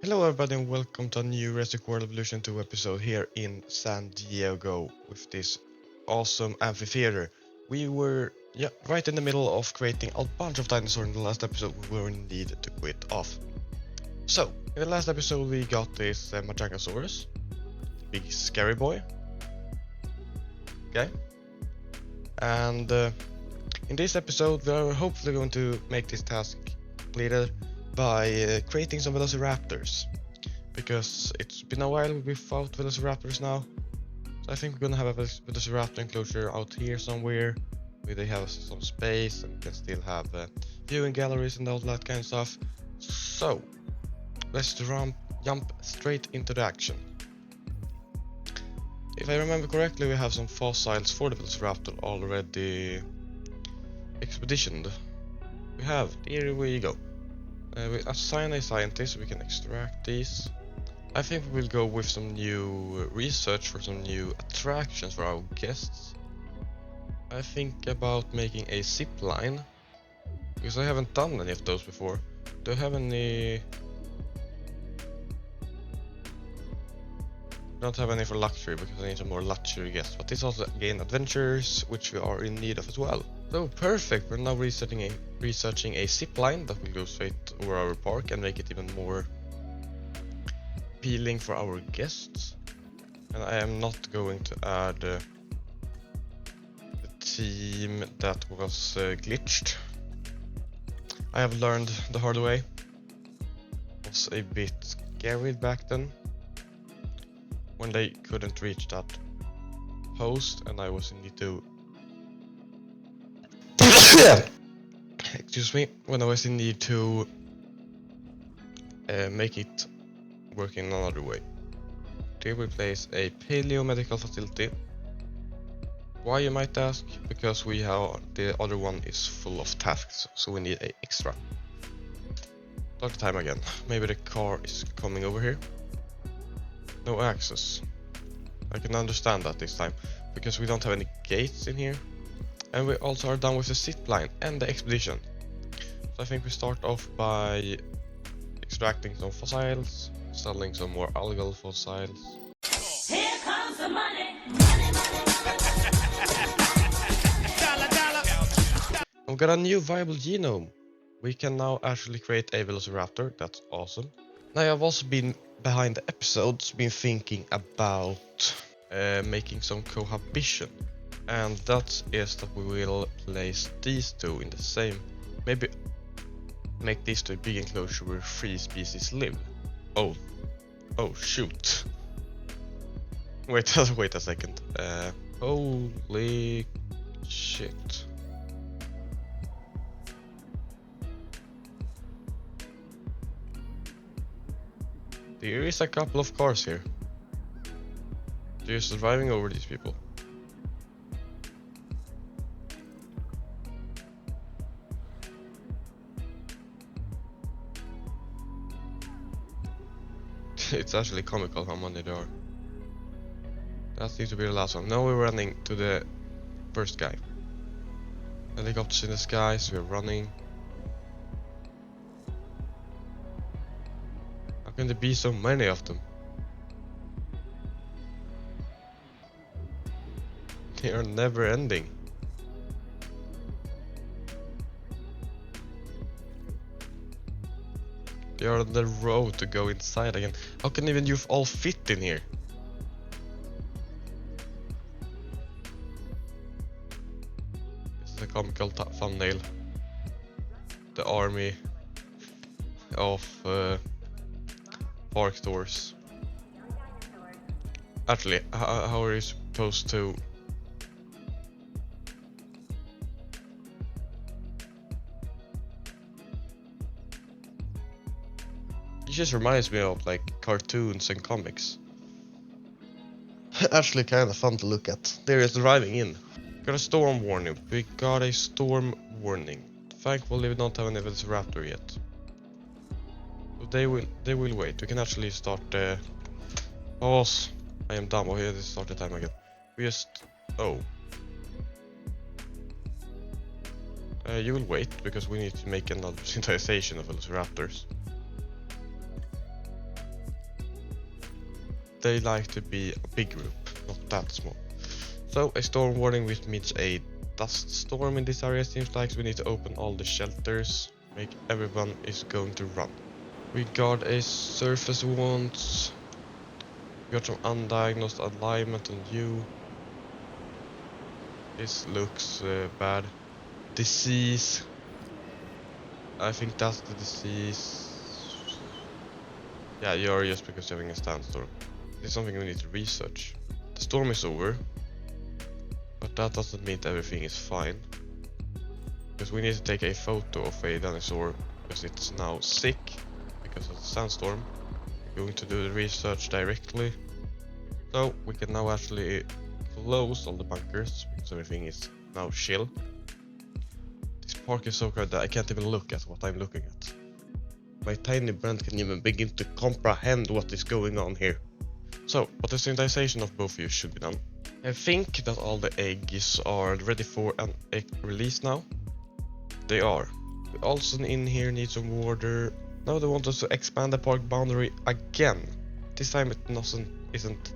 Hello everybody and welcome to a new Jurassic World Evolution 2 episode here in San Diego with this awesome amphitheater. We were right in the middle of creating a bunch of dinosaurs in the last episode. We were in need to quit off. So, in the last episode we got this Majangosaurus, big scary boy. Okay. And in this episode we are hopefully going to make this task completed by creating some Velociraptors. Because it's been a while without Velociraptors now. So I think we're gonna have a Velociraptor enclosure out here somewhere where they have some space and can still have viewing galleries and all that kind of stuff. So let's jump straight into the action. If I remember correctly, we have some fossils for the Velociraptor already expeditioned. We have, here we go. We assign a scientist, we can extract these. I think we will go with some new research for some new attractions for our guests. I think about making a zip line, because I haven't done any of those before. Do I have any? Don't have any for luxury because I need some more luxury guests, but this also again adventures, which we are in need of as well. So perfect, we're now researching a zip line that will go straight over our park and make it even more appealing for our guests. And I am not going to add the team that was glitched. I have learned the hard way. It was a bit scary back then when they couldn't reach that post and I was in need to excuse me, when I was in need to make it work in another way. Here we place a paleo medical facility. Why, you might ask? Because we have the other one is full of tasks, so we need a extra. Start the time again. Maybe the car is coming over here. No access. I can understand that this time, because we don't have any gates in here. And we also are done with the zip line and the expedition. So I think we start off by extracting some fossils, selling some more algal fossils. Here comes the money, money, money. Dollar, dollar. We've got a new viable genome. We can now actually create a Velociraptor. That's awesome. Now I've also been behind the episodes, been thinking about making some cohabitation. And that is that we will place these two in the same, maybe make these two a big enclosure where 3 species live. Oh shoot. Wait a second. Holy shit. There is a couple of cars here. They're just driving over these people. It's actually comical how many there are. That seems to be the last one. Now we're running to the first guy. Helicopters in the skies, we're running. How can there be so many of them? They are never ending. They are on the road to go inside again. How can even you all fit in here? This is a comical thumbnail. The army of park doors. Actually, how are you supposed to? It just reminds me of like cartoons and comics. Actually kind of fun to look at. There is driving in. Got a storm warning. We got a storm warning. Thankfully we don't have any Velociraptor yet. So they will wait. We can actually start pause. I am dumb. Oh, here, let's start the time again. We just you will wait because we need to make another synthesization of Velociraptors. they like to be a big group, not that small. So a storm warning, which means a dust storm in this area, seems like, so we need to open all the shelters, make everyone is going to run. We got a surface wounds, we got some undiagnosed alignment on you. This looks bad. Disease. I think that's the disease. Yeah, you're just because you're having a sandstorm. This is something we need to research. The storm is over, but that doesn't mean that everything is fine. Because we need to take a photo of a dinosaur because it's now sick because of the sandstorm. We're going to do the research directly. So we can now actually close all the bunkers because everything is now chill. This park is so crowded that I can't even look at what I'm looking at. My tiny brain can even begin to comprehend what is going on here. So, but the synthesization of both of you should be done. I think that all the eggs are ready for an egg release now. They are. We also in here need some water. Now they want us to expand the park boundary again. This time it isn't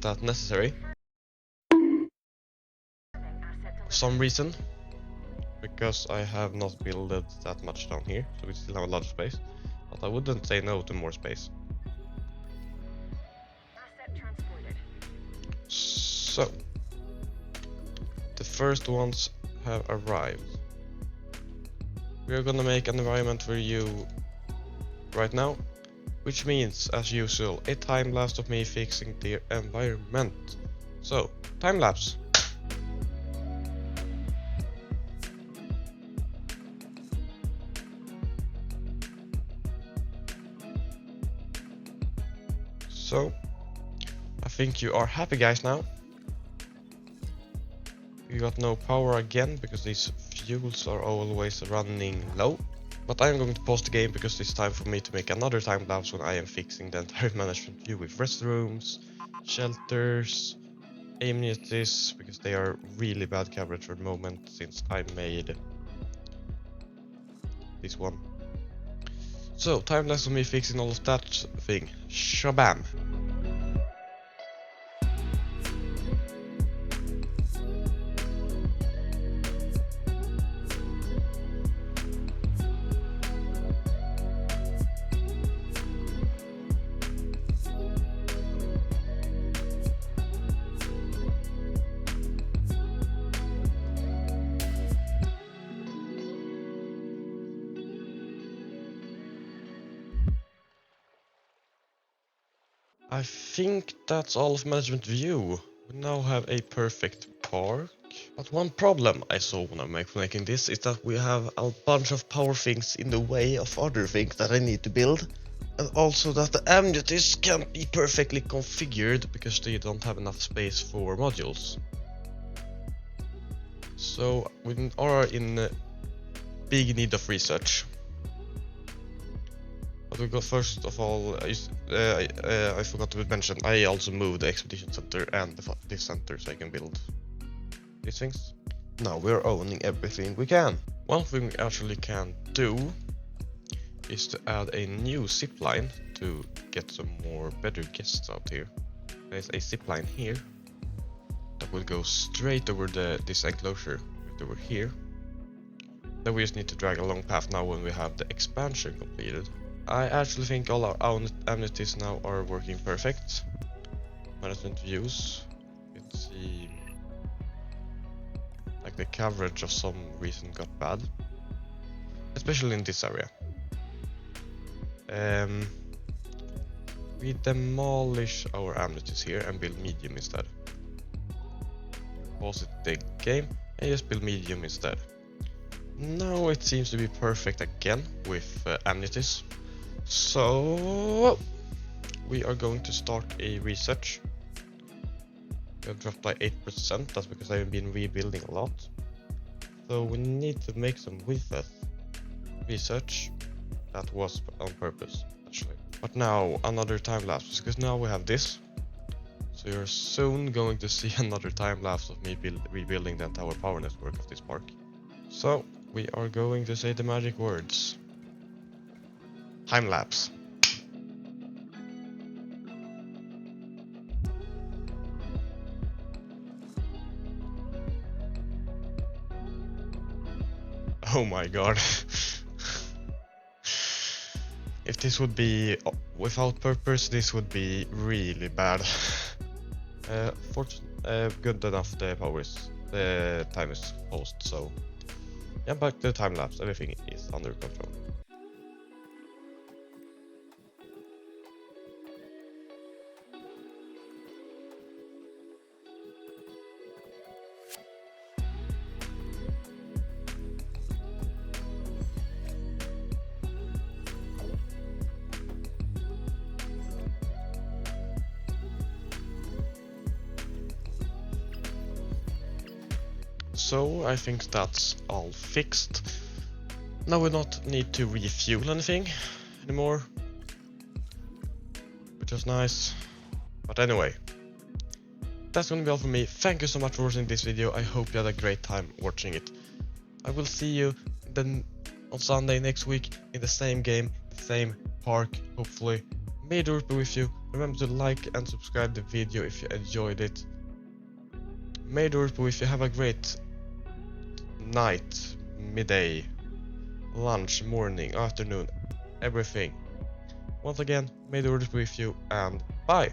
that necessary. For some reason. Because I have not built that much down here, so we still have a lot of space. But I wouldn't say no to more space. So, the first ones have arrived. We are gonna make an environment for you right now, which means, as usual, a time lapse of me fixing the environment. So, time lapse. So, I think you are happy guys now. We got no power again because these fuels are always running low. But I'm going to pause the game because it's time for me to make another time lapse when I am fixing the entire management view with restrooms, shelters, amenities, because they are really bad coverage for the moment since I made this one. So, time lapse of me fixing all of that thing. Shabam! I think that's all of management view. We now have a perfect park. But one problem I saw when I'm making this is that we have a bunch of power things in the way of other things that I need to build. And also that the amenities can't be perfectly configured because they don't have enough space for modules. So we are in big need of research. But we got first of all, I forgot to mention, I also moved the expedition center and this center so I can build these things. Now we're owning everything we can. One thing we actually can do is to add a new zipline to get some more better guests out here. There's a zipline here that will go straight over this enclosure if they were here. Then we just need to drag a long path now when we have the expansion completed. I actually think all our amenities now are working perfect. Management views. You can see like the coverage of some reason got bad. Especially in this area. We demolish our amenities here and build medium instead. Pause the game and just build medium instead. Now it seems to be perfect again with amenities. So we are going to start a research. We have dropped by 8%, that's because I've been rebuilding a lot. So we need to make some research. That was on purpose, actually. But now another time lapse, because now we have this. So you're soon going to see another time lapse of me rebuilding the entire power network of this park. So we are going to say the magic words. Time lapse. Oh my god. If this would be without purpose, this would be really bad. Good enough the time is paused, so yeah, back to the time lapse, everything is under control. So I think that's all fixed. Now we don't need to refuel anything anymore, which is nice. But anyway, that's gonna be all from me. Thank you so much for watching this video. I hope you had a great time watching it. I will see you then on Sunday next week in the same game, the same park, hopefully. May the Earth be with you. Remember to like and subscribe the video if you enjoyed it. May the Earth be with you. Have a great night, midday, lunch, morning, afternoon, everything. Once again, may the Earth be with you, and bye!